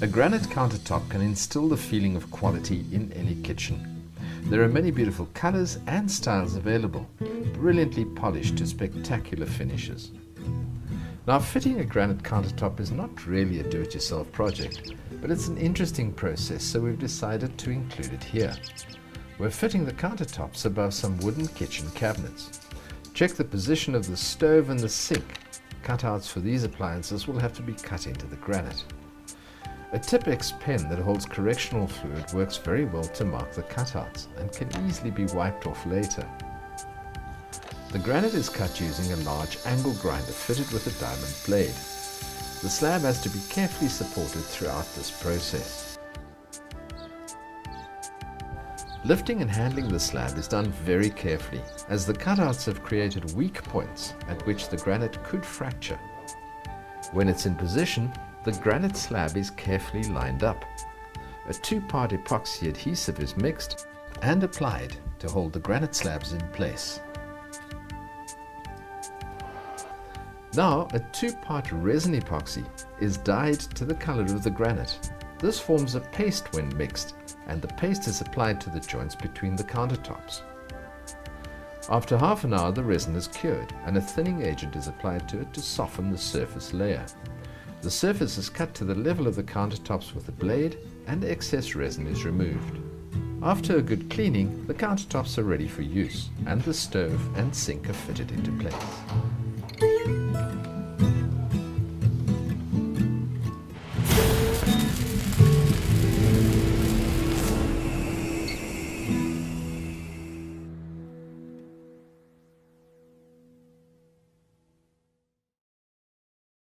A granite countertop can instill the feeling of quality in any kitchen. There are many beautiful colors and styles available, brilliantly polished to spectacular finishes. Now, fitting a granite countertop is not really a do-it-yourself project, but it's an interesting process, so we've decided to include it here. We're fitting the countertops above some wooden kitchen cabinets. Check the position of the stove and the sink. Cutouts for these appliances will have to be cut into the granite. A Tipp-X pen that holds correctional fluid works very well to mark the cutouts and can easily be wiped off later. The granite is cut using a large angle grinder fitted with a diamond blade. The slab has to be carefully supported throughout this process. Lifting and handling the slab is done very carefully, as the cutouts have created weak points at which the granite could fracture. When it's in position, the granite slab is carefully lined up. A two-part epoxy adhesive is mixed and applied to hold the granite slabs in place. Now, a two-part resin epoxy is dyed to the color of the granite. This forms a paste when mixed, and the paste is applied to the joints between the countertops. After half an hour, the resin is cured and a thinning agent is applied to it to soften the surface layer. The surface is cut to the level of the countertops with a blade and excess resin is removed. After a good cleaning, the countertops are ready for use and the stove and sink are fitted into place.